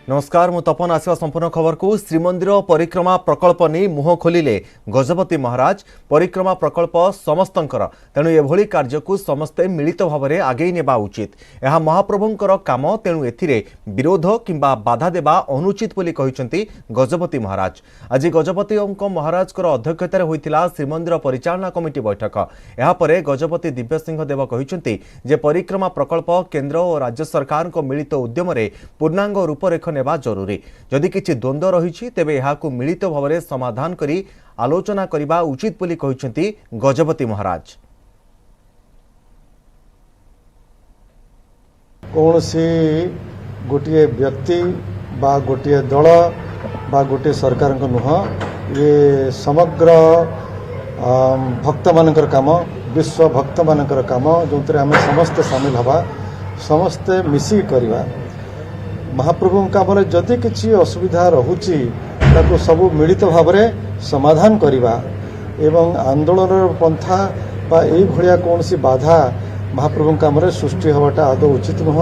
नमस्कार मु तपन आसवा संपूर्ण खबर को श्रीमंदिर परिक्रमा प्रकल्प नहीं मुह खोलिले गजपति महाराज। परिक्रमा प्रकल्प समस्तंकर तेणु एभली कार्य को समस्ते मिलित भाव में आगे नेबा उचित। यह महाप्रभुंकर काम तेणु एथिरे विरोध किंबा बाधा देबा अनुचित बोली कहिसंती गजपति महाराज। आज गजपति महाराज अध्यक्षतार होइतिला श्रीमंदिर परिचालना कमिटी बैठक। यह परे गजपति दिव्य सिंह देव कहिसंती जे परिक्रमा प्रकल्प केंद्र और राज्य सरकार को मिलित उद्यम रे पूर्णांग रूपरेख नेबा जरूरी। जदि किछि द्वंद्व रहिछि तेबे एहाकु मिलित भाव में समाधान करी आलोचना करिबा उचित बोली कहिसंती गजपति महाराज। कौनसी गोटे व्यक्ति बा गोटे दल बा गोटे सरकार को नुह ये समग्र भक्त मानकर काम विश्व भक्त मानकर काम जो आम समस्ते सामिल हवा समस्ते मिसी करवा महाप्रभु काम जदि किसी असुविधा रहुची ताको सब मिलित भाव में समाधान करवा एवं आंदोलन पंथा बा एई भलिया कौनसी बाधा महाप्रभु काम सृष्टि हवाटा आदौ उचित नुह।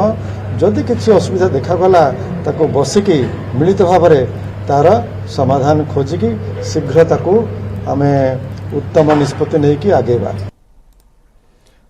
जदि किसी असुविधा देखागला ताको बसिकी मिलित भाव में तार समाधान खोजिकी शीघ्र ताको आमे उत्तम निष्पत्ति नहीं आगेबा।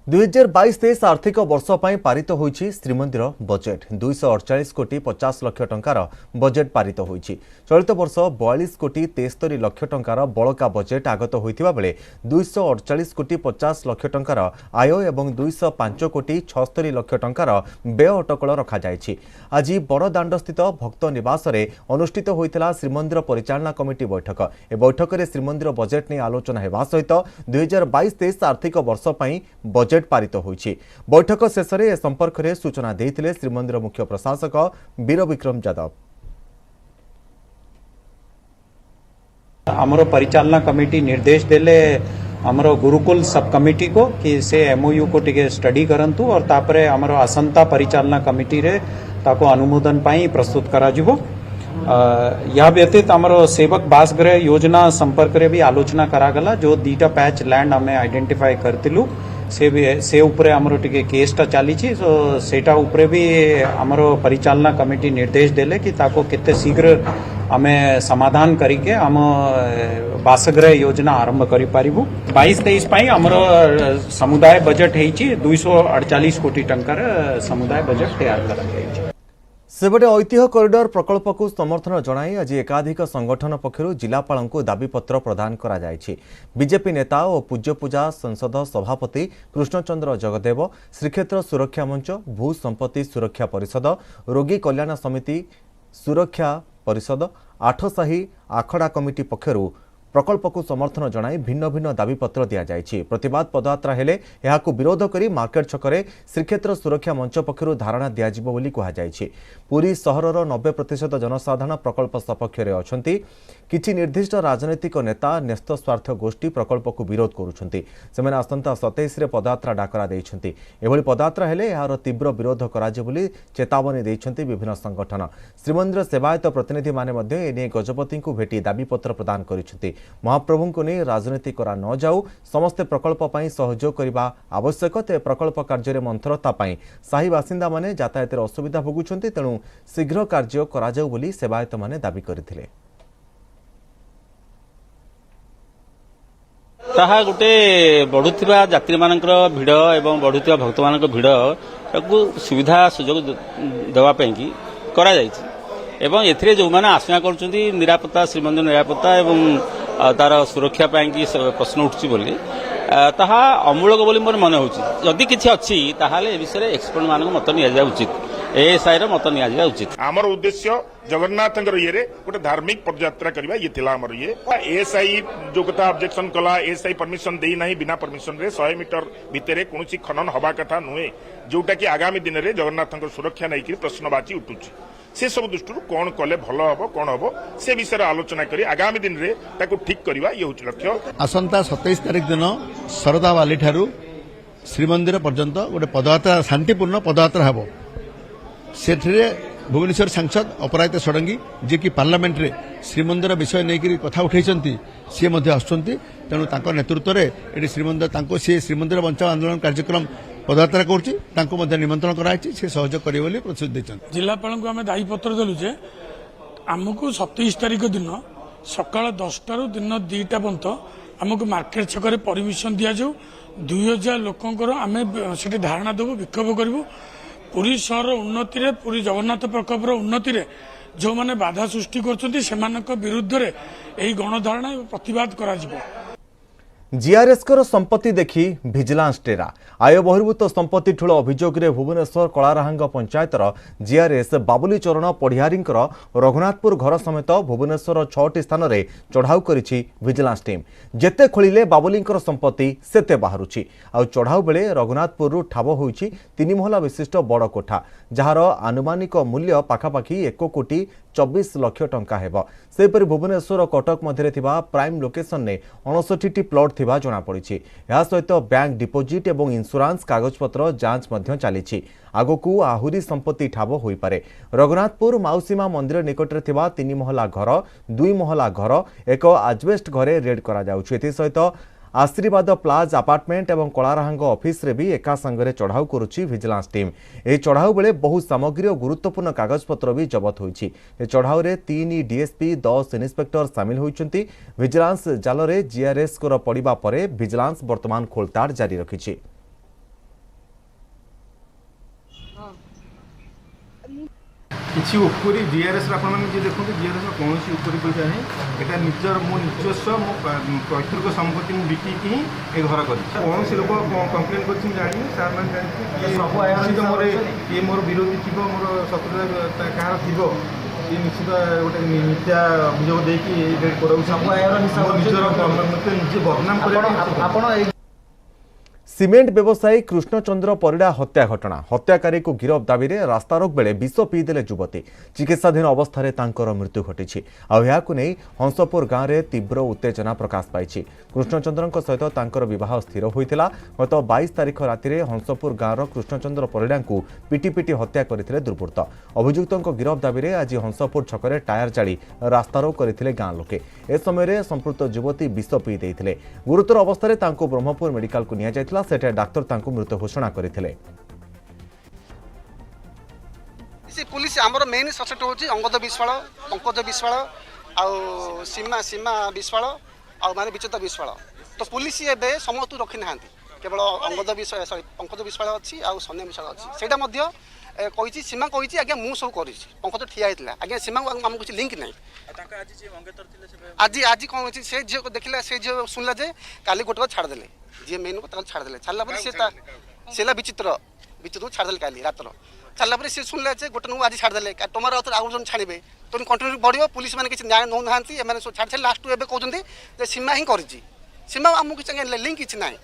2022-23 आर्थिक वर्ष पर पारित होईछि श्रीमंदिर बजेट 248 कोटी 50 लाख टंकार बजेट पारित होईछि। चलित वर्ष 42 कोटी 73 लाख टंकार बड़का बजेट आगत होइतिबा बेले 248 कोटी 50 लाख टंकार आय एवं 205 कोटी 76 लाख टंकार व्यय अटकल रखा जायछि। आज बड़दाण्ड स्थित भक्त निवास रे अनुष्ठित होइतिला श्रीमंदिर परिचालना कमिटी बैठक। ए बैठक रे श्रीमंदिर बजेट ने आलोचना हेबा सहित 2022-23 आर्थिक वर्ष पर बजेट पारित होईछि। बैठक शेष में संपर्क में सूचना देते श्रीमंदिर मुख्य प्रशासक वीर विक्रम यादव। आमर परिचालना कमिटी निर्देश देले आमर गुरुकुल सब कमिटी को कि से एमओयू को टिके स्टडी करंतु और तापरे आमर आसंता परिचालना कमिटी रे ताको अनुमोदन पाई प्रस्तुत करा जिवो। या व्यतीत आमर सेवक बासगृह योजना संपर्क रे भी आलोचना करागला जो दीटा पैच लैंड आमे आइडेंटिफाई करतिलु से उपरे आमर टिके केसटा चलीछि। सो सेटा उपरे भी आमर परिचालना कमिटी निर्देश देले कि ताको केते शीघ्र आमे समाधान करिके आम बासगृह योजना आरंभ करि पारिबु। 22-23 पाई आमर समुदाय बजेट हेछि 248 कोटी टंकार समुदाय बजेट तैयार करा जायछि। सेबटे ऐतिह्य कॉरिडोर प्रकल्प को समर्थन जणाई आज एकाधिक संगठन पक्षर जिलापाल को दाबीपत्र प्रदान करा जायछि। बीजेपी नेता और पूज्यपूजा संसद सभापति कृष्णचंद्र जगदेव, श्रीक्षेत्र सुरक्षा मंच, भू संपत्ति सुरक्षा परिषद, रोगी कल्याण समिति सुरक्षा परिषद, आठसाही आखड़ा कमिटी पक्षर प्रकल्प को समर्थन जणाई भिन्न भिन्न दाबीपत्र दि जायछि। प्रतिवाद पदयात्रा हेले एहाकु विरोध करी मार्केट छकरे श्रीक्षेत्र सुरक्षा मंच पक्षर धारणा दियाजिबो बोली कहा जायछि। पुरी सहरर 90% जनसाधारण प्रकल्प सपक्षरे अछंती। किछि निर्दिष्ट राजनैतिक नेता न्यस्त स्वार्थ गोष्ठी प्रकल्प को विरोध करुछंती। सेमाने आसंता 27 रे पदयात्रा डाकरा दैछंती। एभली पदयात्रा हेले एहार तीव्र विरोध कराजे बोली चेतावनी दैछंती विभिन्न संगठन। श्रीमंदिर सेवायत प्रतिनिधि माने मध्ये एने गजपति को भेटी दाबीपत्र प्रदान करिछंती। महाप्रभु को नहीं राजनीति करा न जाऊ, समस्ते प्रकल्प पाई सहयोग करने आवश्यक। ते प्रकल्प कार्य मंथरता पाई साही बासिंदा माने यातायात असुविधा भोगुछंती, तेणु शीघ्र कार्य करा जाऊ बोली सेवायत माने दाबी करथिले। ताहा गोटे बढ़ुथिबा यात्री मानकर भिड़ एवं बढ़ुथिबा भक्त मानकर भिड़ ताकू सुविधा सुजोग देवा पई की करा जायछि एवं एथिरे जो माने आशंका करछंती निरापत्ता श्रीमंदिर निरापत्ता एवं तार सुरक्षा पाई की प्रश्न उठुछि बोली ताहा अमूलक बोली मोर मन होछि। जदि किछि अछि ताहाले ए विषय एक्सपर्ट मानक मत निया जा उचित, एएसआई रो मत निया जा उचित। हमर उद्देश्य जगन्नाथंकर ये गोटे धार्मिक पदयात्रा करबा ये थिला हमर ये। एएसआई जो कथा ऑब्जेक्शन कला एएसआई परमिशन देई नाही बिना परमिशन रे 100 मीटर भितरे कोनोसी खनन हवा कथा नुहे जोटा कि आगामी दिन रे जगन्नाथंकर सुरक्षा नै कि प्रश्नवाची उठुछि। से सब दृष्टि कौन कले भल हम कौन हम से विषय आलोचना करी आगामी दिन रे ताको ठीक करवा ये होछि लक्ष्य। आसंता 27 तारिख दिन शरदावाली ठारू श्रीमंदिर पर्यंत गोटे पदयात्रा शांतिपूर्ण पदयात्रा हबो। सेठरे भुवनेश्वर सांसद अपराजिता षडंगी जे कि पार्लियामेंट रे श्रीमंदिर विषय नहीं कथा उठाई सी आसुंती। तेणु नेतृत्व में ये श्रीमंदिर सी श्रीमंदिर बचाओ आंदोलन कार्यक्रम पदयात्रा करछि तांको मध्ये निमंत्रण कराइछि से सहयोग करिवे बोली प्रतिश्रुति दैछन। जिलापाल को आम दायी पत्र देलु जे आमको 27 तारिख दिन सकाल 10 रु दिन 2 पर्यंत आमको मार्केट छक परमिशन दि जाऊ 2000 लोकंकर आम से धारणा देवु विक्षोभ करूँ पुरी सहर उन्नति रे पुरी जगन्नाथ प्रकल्पर उन्नति रे जो माने बाधा सृष्टि कर विरुद्ध रे यही गणधारणा प्रतिवाद करा जिवो। जीआरएस कर संपत्ति देखी भिजिलांस टेरा आय बहिर्भूत संपत्ति ठूल अभियोग में भुवनेश्वर कलाराहांग पंचायतर जीआरएस बाबुली चरण पढ़ियारी रघुनाथपुर घर समेत भुवनेश्वर 6टी स्थान में चढ़ाऊ करिछि भिजिलांस टीम। जेते खोलिले बाबुली संपत्ति सेते बाहरुछि। आउ चढ़ाऊ बेले रघुनाथपुर ठाब होइछि 3 महला विशिष्ट बड़ कोठा जार आनुमानिक मूल्य पाखापाखि 1 कोटी 24 लाख टंका हेब। सेपरि भुवनेश्वर कटक मध्य थिबा प्राइम लोकेशन ने 59टी प्लॉट थिबा जणा पड़िछि। या सहित बैंक डिपोजिट एवं इंश्योरेंस कागजपत्र जांच मध्य चलिछि। आगकू आहुरी संपत्ति ठाब होई पारे। रघुनाथपुर माउसीमा मंदिर निकटरे थिबा 3 महला घर 2 महला घर एक आजबेस्ट घरे रेड करा जाउछि। एथि सहित आशीर्वाद प्लाज अपार्टमेंट एवं कलाराहांग ऑफिस रे भी एका संगरे चढ़ाऊ करुछि भिजिलांस टीम। ए चढ़ाऊ बेले बहु सामग्री और गुरुत्वपूर्ण कागजपत्र भी जबत होइछि। ए चढ़ाऊ रे 3 डीएसपी 10 इन्स्पेक्टर सामिल होइछन्ति। भिजिलांस जाल रे जीआरएस को पड़िबा परे भिजिलांस वर्तमान खोलताड़ जारी रखिछि। किसी उपरी जीआरएस आपने देखो जीआरएस कौन उपरी पैसा नहीं यहाँ निजर मो निजस्व मो पैतृक संपत्ति बिकिकी ये घर कर कौन से लोक कम्प्लेन कर सार मैंने जानते मोर ये मोर विरोधी थी मोर शत्रु कह थी निश्चित गोटे मिथ्या अभियोग देकर निजे बदनाम कर। सीमेंट व्यवसायी कृष्णचंद्र परिडा हत्या घटना हत्याकारी को गिरफ दाबी में रास्तारोक बेले विष पीदेले युवती चिकित्साधीन अवस्था तांकर मृत्यु घटी। आउ नहीं हंसपुर गाँव में तीव्र उत्तेजना प्रकाश पाई। कृष्णचंद्र सहित तांकर विवाह स्थिर होता गत 22 तारिख राति में हंसपुर गाँवर कृष्णचंद्र परिडा को पिटी पिटी हत्या करथिले दुर्बृत्त। अभियुक्तों गिरफ दाबी में आज हंसपुर छकरे टायर जाली रास्तारोक करथिले गाँ लोके। ए समय संपृक्त युवती विष पी देइथिले। गुरुतर अवस्था तांको ब्रह्मपुर मेडिकल को निया जायतिला। सेठे डाक्टर तांको मृत घोषणा करथिले। पुलिस आमर मेन सस्पेक्ट होची अंगद विश्वाल पंकज विश्वाल आउ सीमा सीमा विश्वाल आउ माने विचित विश्वाल। तो पुलिस एबे समस्त रखी नाहांती केवल अंगद विश्वाल सॉरी पंकज विश्वाल अछि आउ सन्या विश्वाल अछि। सेटा मध्य कहिछि सीमा कहिछि आगे मु सब करिछि पंकज ठिया हितला आगे सीमा हमको कुछ लिंक नै। आज आज कोन अछि से जे को देखिला से जे सुनला जे काली गोटवा छाड़ देले जे मेन को छाड़ देले छाड़ला पर सेला विचित्र विचित्र छाड़ देले काली रात छाड़ला पर से सुनला जे गोटे नु आज छाड़ देले तोमर आउ जन छाड़िबे तो कंटिन्यू बढ़ियो पुलिस माने किछ न्याय नौ नांती एमाने सो छाड़ छाड़ लास्ट एबे कहउछन्ती जे सीमा ही करछि। सीमा हमको किछ लिंक किछ नै।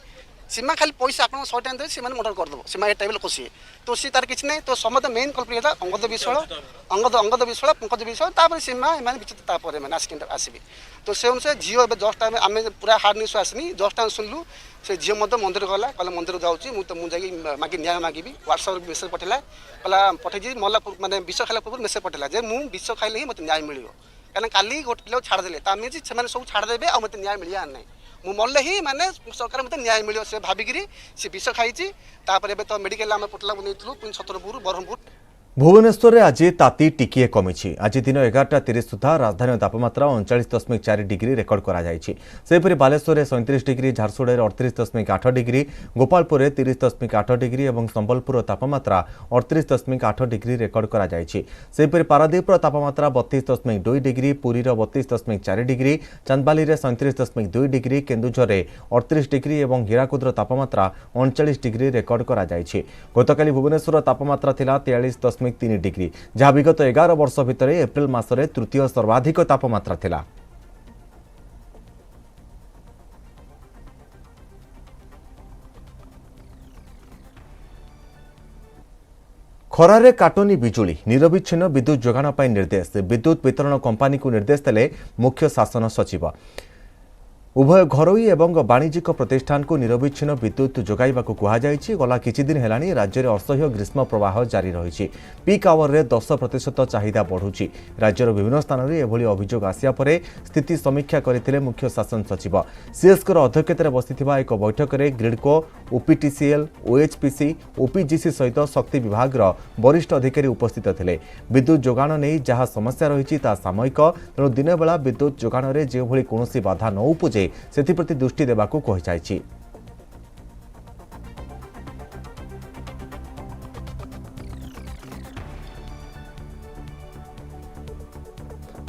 सीमा खाली पैसा आप 100 टाइम दे से मर्डर करदेव सीमा ये टाइप लोक सी तो सी तार किसी ना तो समस्त मेन कल्प्रिट अंगद विश्वाल अंगद विश्वाल पंकज विश्वाल तापर सीमा एम विचित्र तापर मैंने आसबे तो से अनुसार झील ए जस्ट टाइम आम पूरा हार्ड न्यूज आसनी जस्ट टाइम शुणु से झील मंदिर गला कहला मंदिर जाऊँगी मुझे मागे न्याय मागिबी व्हाट्सअप मेसेज पठेला कहला पठे मला मैंने विष खाला पूर्व मेसेज पठेला जे मुझे विष खाइले ही मतलब न्याय मिल कहीं काली गोटे पिला छाड़देले सब छाड़देवे आ मत न्याय मिलिया ना मु मल्ले ही माने सरकार मत न्याय मिलियो से भाविकी सी विष खाई तो मेडिकल आम पटला नहीं छतरपुर ब्रह्मपुर। भुवनेश्वर आज ताती टिकिए कमी। आज दिन 11:30 सुधा राजधानी तापमात्रा 39.4 डिग्री रेकर्ड कर Baleswar 37 degree Jharsuguda 38.8 degree Gopalpur 30.8 degree और संबलपुर तापमात्रा 38.8 डिग्री रेकर्ड कर पारादीप तापमात्रा 32.2 degree Puri 32.4 degree Chandbali 37.2 degree Keonjhar 38 degree और हीराकुद तापमात्रा 39 डिग्री रेकर्ड कर गतकाली भुवनेश्वर तापमात्रा थिला 43.3 डिग्री जहाँ विगत 11 वर्ष भितर एप्रिल मासरे तृतीय सर्वाधिक तापमात्रा थिला। खरारे काटनी बिजुली निरविच्छिन्न विद्युत जोगाण पर निर्देश विद्युत वितरण कंपानी को निर्देश देले मुख्य शासन सचिव। उभय घरोई एवं वाणिज्यिक प्रतिष्ठान को निरविच्छिन्न विद्युत जोगाइबाकू कुहाଯାଇଛି। गला किछि दिन हेलानी राज्य में असह्य ग्रीष्म प्रवाह जारी रही। पीक आवर में 10% चाहिदा बढ़ुछि। राज्यर विभिन्न स्थान में एभली अभियोग आसिया परे स्थिति समीक्षा करथिले मुख्य शासन सचिव। सीएसकर अध्यक्षतार बसिथिबा एक बैठक में ग्रिडको, ओपीटीसीएल, ओएचपीसी, ओपीजीसी सहित शक्ति विभाग वरिष्ठ अधिकारी उपस्थित थिले। विद्युत जोगाण नहीं जहाँ समस्या रही सामयिक, तेणु दिन बेला विद्युत जोगाण में जो कौन बाधा न उपजे सेप्रति दृष्टि देवाकू कही।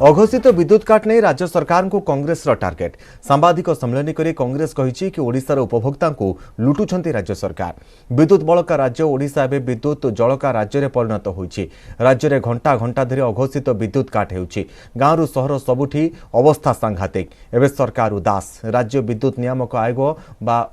अघोषित विद्युत काट नहीं राज्य सरकार को कांग्रेस टार्गेट। सांबादिक सम्मेलन कर कांग्रेस कही कि ओडिशार उपभोक्ता को लुटुंट राज्य सरकार। विद्युत बलका राज्य ओडिशा एवं विद्युत जलका राज्य में परिणत होइछि। राज्य में घंटा घंटा धरी अघोषित विद्युत काट हेउछि। गाँव सहर सबुठी अवस्था सांघातिक। एवं सरकार उदास। राज्य विद्युत नियामक आयोग बा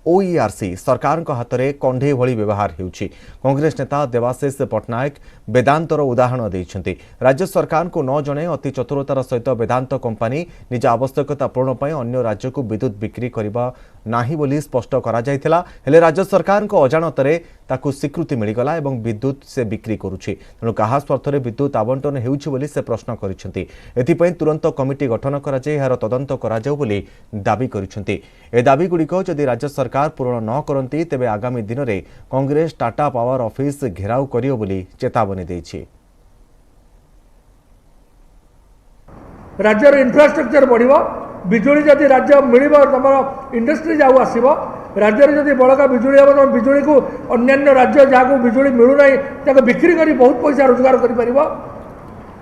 ओईआरसी सरकार हाथ में कंढे भली व्यवहार होउछि। कांग्रेस नेता देवाशीष पट्टनायक वेदांतर उदाहरण देइछन्ति। राज्य सरकार को न जणे अति चतुरतार सहित वेदांत कंपनी निज आवश्यकता पूरण पर अन्य राज्य को विद्युत बिक्री करबा नाही बोली स्पष्ट करा जायथिला। हेले राज्य सरकार को अजाणतरे ताकू स्वीकृति मिलगला एवं विद्युत से बिक्री करुछि। तेणु कहा स्वार्थरे विद्युत आवंटन हेउछि बोली से प्रश्न करिसेंति। एथिपई तुरंत कमिटी गठन करा जाय एहार तदंत करा जाउ बोली दाबी करिसेंति। ए दाबी गुड़िक जदि राज्य सरकार पूरण न करती तेबे आगामी दिन में कांग्रेस टाटा पावर ऑफिस घेराव करियो बोली चेतावनी देछि। राज्यर इंफ्रास्ट्रक्चर बढ़िबो, बिजुली जदि राज्य मिलिबो, तमर इंडस्ट्री जाऊ आसीबो, राज्य जदि बड़का बिजुली हम तुम बिजुली को अन्य राज्य जहाँ बिजुली मिलू ना ताको बिक्री करी बहुत पैसा रोजगार करें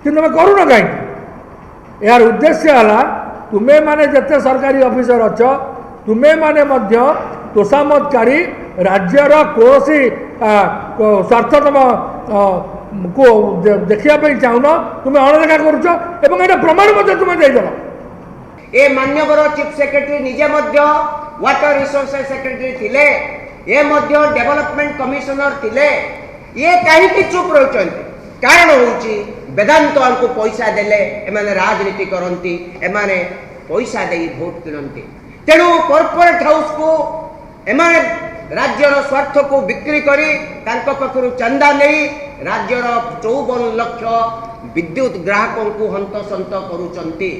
कि तुम करूना कहीं। यार उद्देश्य है तुम्हें माने जिते सरकारी ऑफिसर अच्छ तुम्हें माने मध्य तोषामतकारी राज्यर कौन स्वार्थ तुम को देखा चाहून तुम्हें अणदेखा करुच प्रमाण तुम्हें देदेव। ए मान्यवर चीफ सेक्रेटरी निजे मध्य वाटर रिसोर्सेस सेक्रेटरी थिले, ए मध्य डेवलपमेंट कमिशनर थिले। ये कहीं चुप रही कारण होची वेदांत को पैसा देले एमाने राजनीति करती, एमाने पैसा दे भोट किणती। तेणु कॉर्पोरेट हाउस को एमाने राज्यर स्वार्थ को बिक्री करी तांको पाखरु चंदा नहीं राज्यर 54 लाख विद्युत ग्राहकों को हंतसंत करूचंती।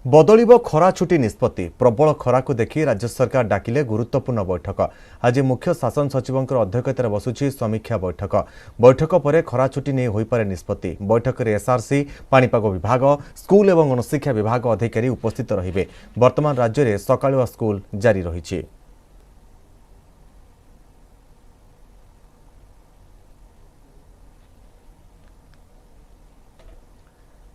बदलिब खरा छुट्टी निष्पत्ति। प्रबल खरा को देखि राज्य सरकार डाकिले गुरुत्वपूर्ण बैठक। आज मुख्य शासन सचिव अध्यक्षतार बसुछि समीक्षा बैठक। बैठक पर खरा छुट्टी नहीं होई पारे निष्पत्ति। बैठक में एसआरसी, पाणीपाग विभाग, स्कूल एवं गणशिक्षा विभाग अधिकारी उपस्थित रहिबे। वर्तमान राज्य में सकाळुआ स्कूल जारी रहिछि।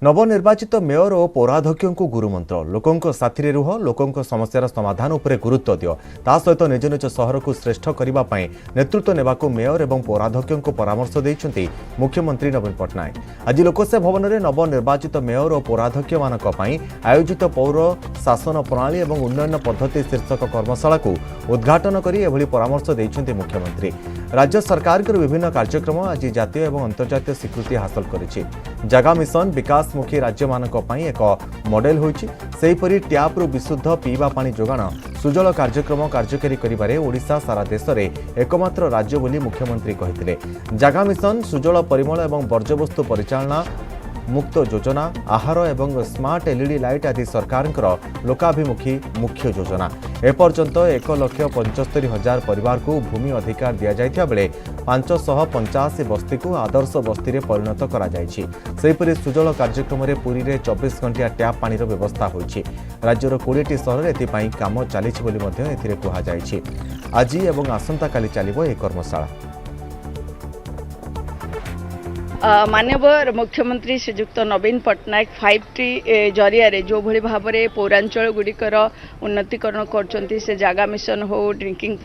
नवनिर्वाचित मेयर और पौराध्यक्ष को गुरुमंत्र। लोकों साथी रुह, लोकों समस्यार समाधान उपरे गुरुत्व दियो। ता सहित निज निज सहर को श्रेष्ठ करने नेतृत्व नेबाकू मेयर और पौराध्यक्ष को परामर्श देइछन्ति मुख्यमंत्री नवीन पट्टनायक। आज लोकसेवा भवन में नवनिर्वाचित मेयर और पौराध्यक्ष मानक पई आयोजित पौर शासन प्रणाली और उन्नयन पद्धति शीर्षक कर्मशाला को उद्घाटन करी एभली परामर्श देइछन्ति मुख्यमंत्री। राज्य सरकार के विभिन्न कार्यक्रम आज जातीय और अंतर्जातीय स्वीकृति हासिल करिछि। जगा मिशन विकासमुखी राज्य मानक पई एक मॉडल होइछि। सेहीपरि ट्याप रु विशुद्ध पीवा पानी जोगाण सुजल कार्यक्रम कार्यकारी करिबारे ओडिशा सारा देश में एकमात्र राज्य बोली मुख्यमंत्री कहिथिले। जगा मिशन सुजल परिमल और वर्ज्यवस्तु परिचालना मुक्त योजना, आहार एवं स्मार्ट एलईडी लाइट आदि सरकार लोकाभिमुखी मुख्य योजना। एपर्यंत 1,75,000 परिवार को भूमि अधिकार दि जाइथिया बेले 585 बस्ती को आदर्श बस्ती रे परिणत करा जाइछि। सेहीपरि सुजल कार्यक्रम में पुरी रे 24 घंटिया ट्याप पानी व्यवस्था होइछि। राज्यर 20टी सहर एथिपाई काम चलिछि बोली मध्य एथिरे कुहा जाइछि। आज एवं आसंता काली चलिबो ए कर्मशाला। माननीय मुख्यमंत्री श्रीजुक्त नवीन पट्टनायक 5T जरिया जो भली भाव में पौरांचल गुड़िकर उन्नतीकरण करछंती। से जागा मिशन हो, ड्रिंकिंग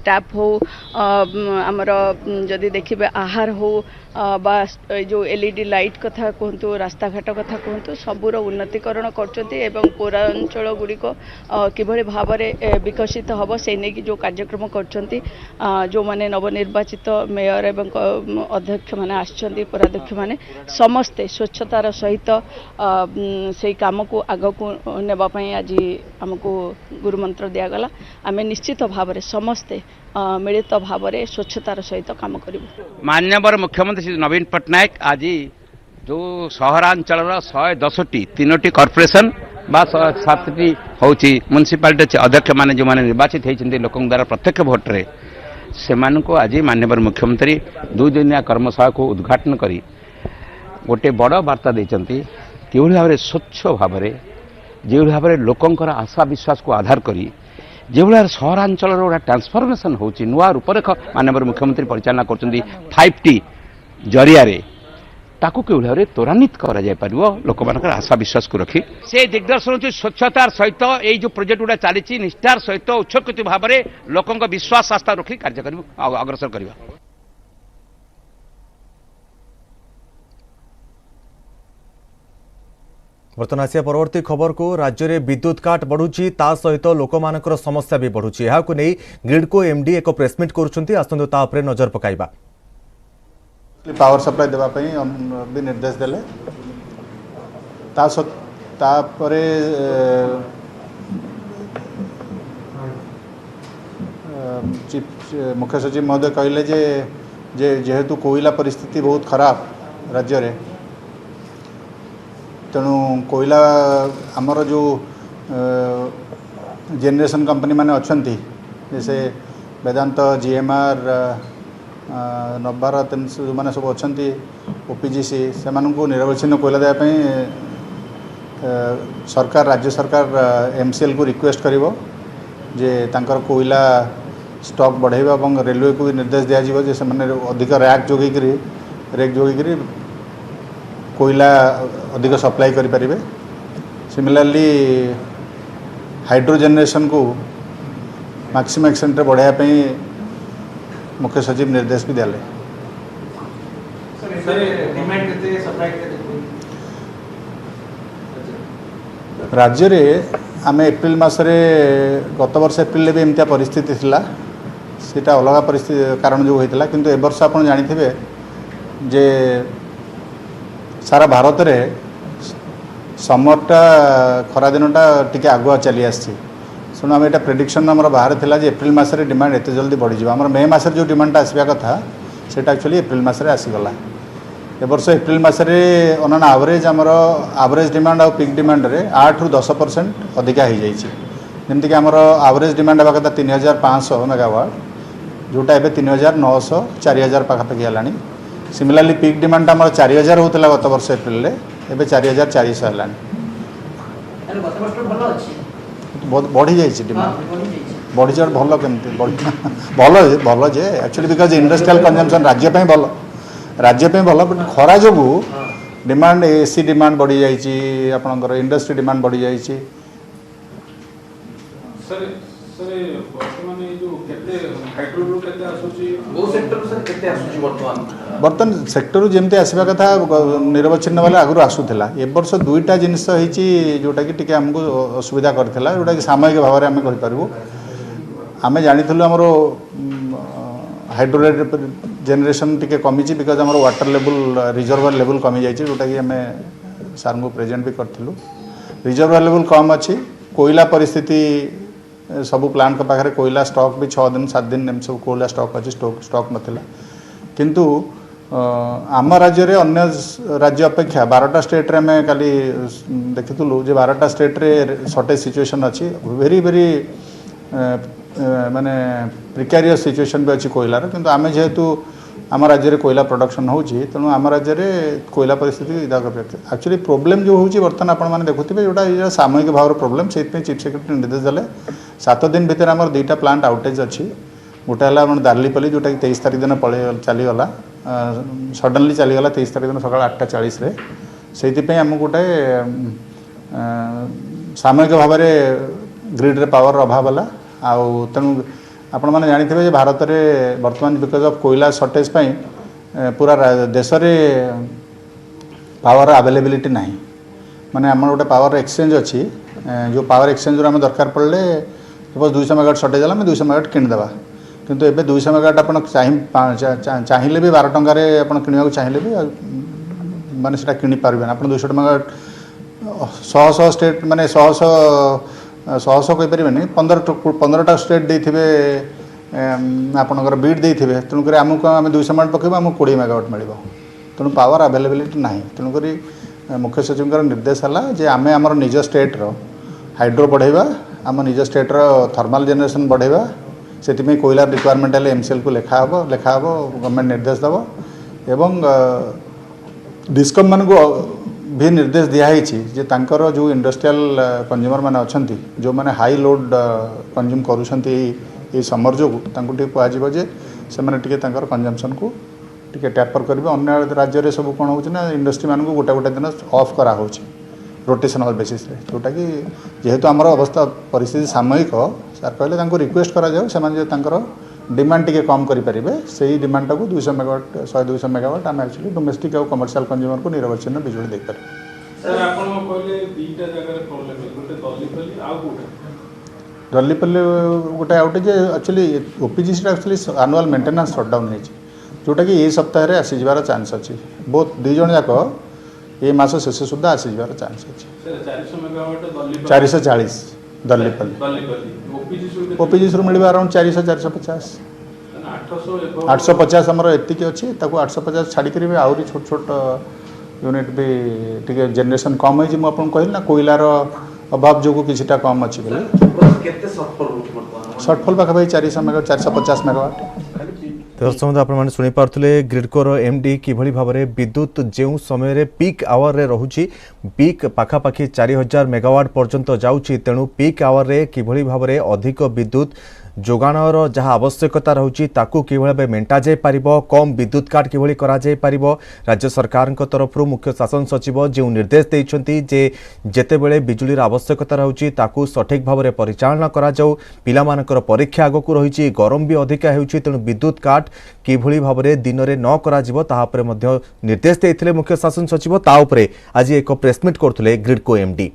टैप हो, आमर जदि देखिबे आहार हो, बा जो एलईडी लाइट कथा कहतु, रास्ता घाट कथा कहतु, सबूर उन्नतीकरण करछंती एवं पौरांचल गुड़िक किभली भाव में विकसित हम से नहीं जो कार्यक्रम करछंती। जो माने नवनिर्वाचित मेयर एवं अध्यक्ष माने आछन रहिछन्ति पौराध्यक्ष माने समस्ते स्वच्छतार सहित से काम को आग को नेबा पई आज हमको गुरुमंत्र दिया गला आमे निश्चित भाव में समस्ते मिलित भाव में स्वच्छतार सहित काम करिबु। माननीय मुख्यमंत्री श्री नवीन पट्टनायक आज जो सहरांचल 110टी 3टी कॉर्पोरेशन बा 7टी होची म्युनिसिपालिटी अध्यक्ष माने जो माने निर्वाचित होती लोक द्वारा प्रत्यक्ष भोट रे से आज माननीय मुख्यमंत्री 2 दिनिया कर्मशाला को उद्घाटन करी गोटे बड़ वार्ता देते कि भाव में स्वच्छ भाव में जो भाव में लोकंर आशा विश्वास को आधार करी जो भाव सहरांचल गोटे ट्रांसफॉर्मेशन होची नुआ रूपरेख माननीय मुख्यमंत्री परिचालना कर 5T जरिया ताकू कि भाव में त्वरान्वित कर लोक आशा विश्वास को रखी से दिग्दर्शन होची स्वच्छतार सहित यही जो प्रोजेक्ट गुड़ा चली निष्ठार सहित उत्सर्गित भाव में लोकों विश्वास आस्था रखी कार्य अग्रसर करवा। बर्तमान आसिया परवर्ती खबर को राज्य में विद्युत काट बढ़ुची ता सहित लोकमानकर समस्या भी बढ़ुची यहां को नहीं ग्रिडको एमडी एक प्रेसमिट करुछंती आसंतु ता उपरे नजर पकाइबा। पावर सप्लाई देवाई भी निर्देश देले तापरे मुख्य सचिव महोदय कहले जे जेहेतु कोयला परिस्थिति बहुत खराब राज्य रे तेणु कोयला आमर जो जेनरेशन कंपनी माने अच्छी जैसे वेदांत जीएमआर नवभारत जो मैंने सब अच्छा ओपीजीसी से निरवच्छिन्न कोयला देवाई सरकार राज्य सरकार एमसीएल को रिक्वेस्ट करिवो जे तांकर कोयला स्टॉक बढ़ाइबा और रेलवे को भी निर्देश दिया जे से माने अधिक रैक जोगी कोयला अधिक सप्लाई करें। सिमिलरली हाइड्रो जेनरेशन को मैक्सिमम एक्सटेंट बढ़ाई मुख्य सचिव निर्देश भी दिले। राज्य रे आम एप्रिल मसरे गत वर्ष एप्रिल भी एमती परिस्थिति थिला सीटा अलग परिस्थिति कारण जो होता किंतु ए वर्ष आप जानी जे सारा भारत रे समरटा खरा दिनटा टिके आगुआ चली आसी शुणु आम एटा प्रेडिक्शन आम बाहर थिला जे एप्रिल मसरे डिमांड एते जल्दी बढ़ी आम मे मसरे जो डिमांडटा आसवा कथा सेटा एक्चुअली एप्रिल मसरे आसीगला। ए वर्ष एप्रिल मसरे ऑन एन एवरेज आमर एवरेज डिमांड और पिक डिमांड रे 8 ରୁ 10% अधिका हो जाइए जमीक आमर एवरेज डिमांड हवा कथा 3500 मेगावाट जोटा एबे 3900 4000 पाखापाखि है। सिमिलरली पिक डिमांड आम 4000 होता गत वर्ष एप्रिल एबे 4400 है बहुत बढ़ी जाइए डिमांड बढ़ी जा भल केमती भल भल जे एक्चुअली बिकज इंडस्ट्रियल कंजम्पशन राज्य पे भल बट खरा जो डिमांड एसी डिमांड बढ़ी जाइए आपणकर इंडस्ट्री डिमांड बढ़ी जाइए। बर्तमान सेक्टर जमती आसवा कथा निरवच्छिन्न वाले आगु आसूला ए वर्ष 2टा जिनस जोटा कि टिके आमको असुविधा करथिला जोटा कि सामयिक भाव में आम करिपारबो। आमे जानिथलु हमरो हाइड्रो जेनरेशन टिके कमी बिकज आम वाटर लेवल रिजर्वर लेवल कमी जाइए जोटा कि आम सार को प्रेजेंट भी करूँ। रिजर्वर लेवल कम अच्छी कोयला परिस्थिति सबू प्लांट के पाखे कोयला स्टॉक भी 6 दिन 7 दिन सब कोयला स्टॉक अच्छी स्टॉक नाला किंतु आम राज्य रे अन्य राज्य अपेक्षा 12टा स्टेट रे आम काली देखिलु जे 12टा स्टेट रे शॉर्टेज सिचुएशन अच्छी वेरी वेरी माने प्रिकारियस सिचुएशन भी अच्छी कोयलार किंतु आम जेहेतु आम राज्य रे कोयला प्रोडक्शन होची तेणु आम राज्य रे कोयला परिस्थिति एक्चुअली प्रोब्लेम जो होची बर्तमान आपण माने देखुथिबे जोटा सामयिक भाव प्रोब्लेम से चीफ सेक्रेटरी निर्देश देले 7 दिन भितर आम 2टा प्लांट आउटेज अच्छी गोटे है दार्लीपल्ली जोटा कि 23 तारिख दिन चलीगला सडनली चलीगला 23 तारिख दिन सकाल 8:40 से आम गोटे सामयिक भाव में ग्रिड रे पावर अभाव है आउ तेणु आपण मैंने जानी भारत में बर्तमान बिकज ऑफ कोयला शॉर्टेज पूरा देश में पावर अवेलेबिलिटी ना माने आम गोटे पावर एक्सचेंज अच्छी जो पावर एक्सचेंज आम दरकार पड़े सपोज 200 मेगावाट शॉर्टेज है 200 मेगावाट किणदेवा किंतु एबे 200 मेगावाट आपण चाहिए भी 12 टंकार आपण किनिया चाहिए भी माने सेटा किनि पारबे आपण 200 मेगावाट 100 स्टेट माने 100 कहि परिबेनी 15टा स्टेट देथिबे आपणकर बीड देथिबे तेणुक आमको आम 200 मेगावाट पकेबा आमको 20 मेगावाट मिलिबो तेणु पावर अवेलेबिलिटी नाही तेणुक मुख्य सचिव निर्देश है जे आम आम निज स्टेट रो हाइड्रो बढ़ेबा आम निज स्टेट रो थर्माल जनरेशन बढ़ेबा से कोयला रिक्वायरमेंट है एमसीएल को लेखा हम गवर्नमेंट निर्देश दब एवं डिस्कम मान को भी निर्देश दिखाई जे तांकर जो इंडस्ट्रियल कंज्यूमर मैंने अच्छा जो मैंने हाई लोड कंज्यूम कर समर जो कहुजे से कंजम्पशन को टी टैपर करेंगे अन्य राज्य में सब कौन होना इंडस्ट्री मान को गोटे गोटे दिन ऑफ करा रोटेशनल बेसिस जोटा कि जेहेतु आमर अवस्था परिस्थिति सामयिक सर कहले रिक्वेस्ट करा जाओ से डिमांड टी कम करेंगे से ही डिमांड टाक 200 मेगावाट 100-200 मेगावाट आम एक्चुअली डोमेस्टिक और कमर्शियल कंज्यूमर को निरवच्छिन्न बिजुली दे दल्लीपल्ली गोटे outage actually OPGC actually annual maintenance shutdown है जोटा कि ये सप्ताह रे आसी जबार चांस अच्छी बहुत दुई जन जाक ये मास शेष सुधा आसी जबार चांस अच्छी 440 दल्लीपल्ली ओपीजीसी मिल अराउंड 400-450 850 आमर एतिक अच्छी 850 छाड़ी आहरी छोट छोट यूनिट भी टी जेनरेशन कम है मुझे कहली ना कोयलार अभाव जो किसी कम अच्छी सर्टफल पाखापाखि 450 मेगावाट दर्शक आपने शुणिपारे ग्रिडकोर एमडी किभली भाव में विद्युत जो समय पीक आवर रे रहुची पीक पाखापाखि 4000 मेगावाट पर्यंत जाउची तेणु पीक आवर रे किभली भाव में अधिक विद्युत जोगाणर जहाँ आवश्यकता रहुची ताकू किभली भाव मेंटा जाय पारिबो कम विद्युत काट किभली करा जाय पारिबो राज्य सरकार तरफ मुख्य शासन सचिव जो निर्देश देइछंती जे जेतेबेले बिजुलीर आवश्यकता रहुची ताकू सठिक भाव में परिचालना करा जाऊ पिलामानकर परीक्षा आगकू रहिची गरम भी अधिका हेउची तेणु विद्युत काट किभली भाव में दिन में न करा जिवो ताहा परे मध्य निर्देश देइथिले मुख्य शासन सचिव ता उपरे आज एक प्रेसमिट करथुले ग्रिडको एमडी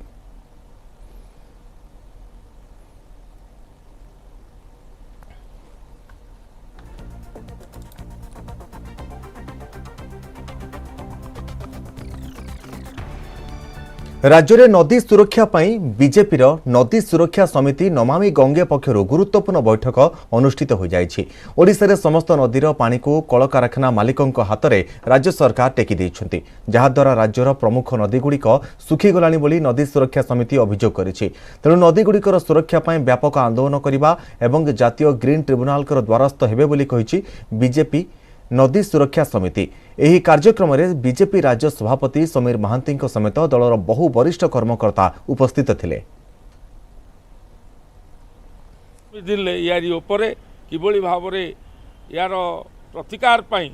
राज्य में नदी सुरक्षा पाई बीजेपीर नदी सुरक्षा समिति नमामि गंगे पक्षर गुरुत्वपूर्ण बैठक अनुष्ठित हो जाइछि। ओडिशा रे समस्त नदीर पानी को कल कारखाना मालिकों हाथ में राज्य सरकार टेकी देइछन्ति जहाद्वारा राज्यर प्रमुख नदीगुड़िक सुखीगलानी बोली नदी सुरक्षा समिति अभियोग करिछि। तेणु नदीगुड़िकर सुरक्षा पाई व्यापक आंदोलन करबा एवं जातीय ग्रीन ट्रिब्यूनाल द्वारस्थ हेबे बोली कहिछि बीजेपी नदी सुरक्षा समिति। एही कार्यक्रम में बीजेपी राज्य सभापति समीर महांती समेत दलर बहु वरिष्ठ कर्मकर्ता उपस्थित थिले। यारी उपरे किभली भाव रे यार प्रतिकार पाई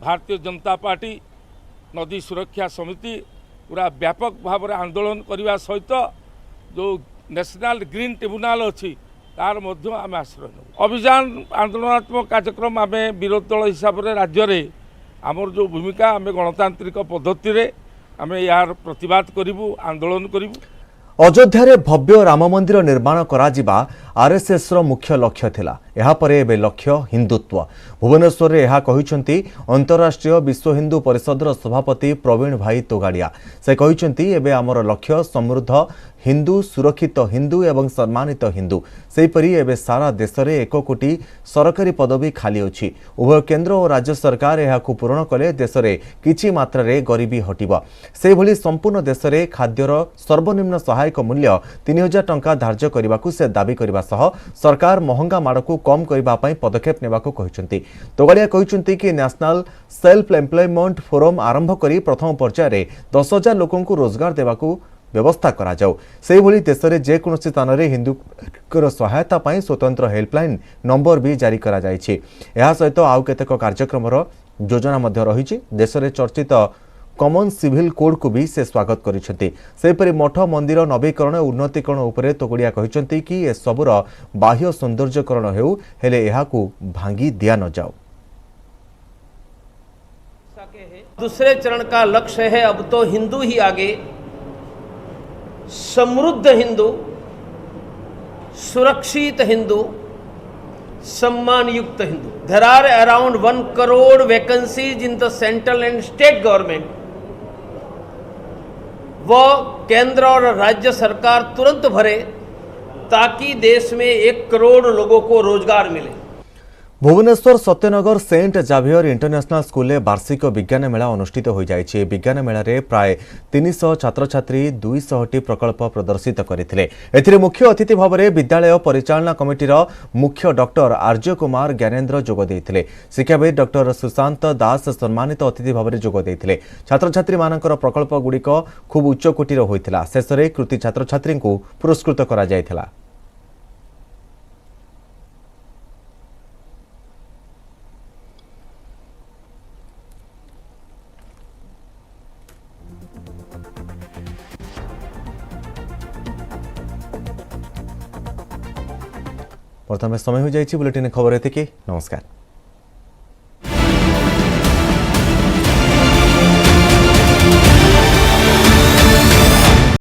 भारतीय जनता पार्टी नदी सुरक्षा समिति पूरा व्यापक भाव में आंदोलन करने सहित जो नेशनल ग्रीन ट्रिब्यूनाल अच्छी तार मध्य आम आश्रय नौ अभियान आंदोलनात्मक कार्यक्रम आम विरोधी दल हिसाब से राज्य में आमर जो भूमिका आम गणतांत्रिक पद्धति आम यार प्रतिवाद करूँ आंदोलन करूँ। अयोध्या भव्य राम मंदिर निर्माण करा आरएसएस रो मुख्य लक्ष्य थिला यापरे एबे लक्ष्य हिंदुत्व भुवनेश्वर रे यहा कहिसंती अंतरराष्ट्रीय विश्व हिंदू परिषद सभापति प्रवीण भाई तोगाड़िया से कहिसंती एबे आमर लक्ष्य समृद्ध हिंदू सुरक्षित हिंदू एवं सम्मानित हिंदू सेपरी एबे सारा देश में 1 कोटी सरकारी पदवी खाली अछि। उभय केंद्र और राज्य सरकार यहाकू पूरण कले देश में किछि मात्रा रे गरीबी हटिबा से भली संपूर्ण देश में खाद्यर सर्वनिम्न सहायक मूल्य 3000 टंका धार्य करने से दाबी करने सह सरकार महंगा माड़ को कम करने पदक्षेप नेबाकू कहिसंती। तोगाड़िया कहिसंती कि नेशनल सेल्फ एम्प्लॉयमेंट फोरम आरंभ करी प्रथम पर्यायर 10,000 लोकों को रोजगार देवाकू व्यवस्था करा जाऊ। से भली देश में जेकोसी स्थान में हिंदू सहायता पाई स्वतंत्र हेल्पलाइन नंबर भी जारी करा जायछि। एहा सहित आउ केतेक कार्यक्रम योजना मध्य रही देश में चर्चित कॉमन सिविल कोड को भी से स्वागत करिसेंती। सेपरि मठ मंदिर नवीकरण और उन्नतीकरण उपरे तोगड़िया कहिसेंती कि ए सबुर बाह्य सौंदर्यकरण हेउ हेले एहाकू भांगी दिया न जाऊ। दूसरे चरण का लक्ष्य है अब तो हिंदू ही आगे, समृद्ध हिंदू, सुरक्षित हिंदू, सम्मान युक्त Hindu. There are around 1 crore vacancies in the central and state government. वो केंद्र और राज्य सरकार तुरंत भरे ताकि देश में 1 करोड़ लोगों को रोजगार मिले. Bhubaneswar Satyanagar saint Xavier international school में वार्षिक विज्ञान मेला अनुष्ठित हो जाइए. विज्ञान मेला रे प्राय 300 छात्र छात्री 200 प्रकल्प प्रदर्शित करते. मुख्य अतिथि भाव में विद्यालय परिचालना कमिटीर मुख्य डॉक्टर आर्य कुमार ज्ञानेन्द्र जोगदे. शिक्षाविद डॉक्टर सुशांत दास सम्मानित अतिथि भाव में जोगदे. छात्र छात्री मानकर प्रकल्प गुड़िक खूब उच्चकोटीर होता. शेष में कृति छात्र छात्री पुरस्कृत करा जायथिला. प्रथम समय हो जाइए बुलेटिन खबर एतिकी. नमस्कार.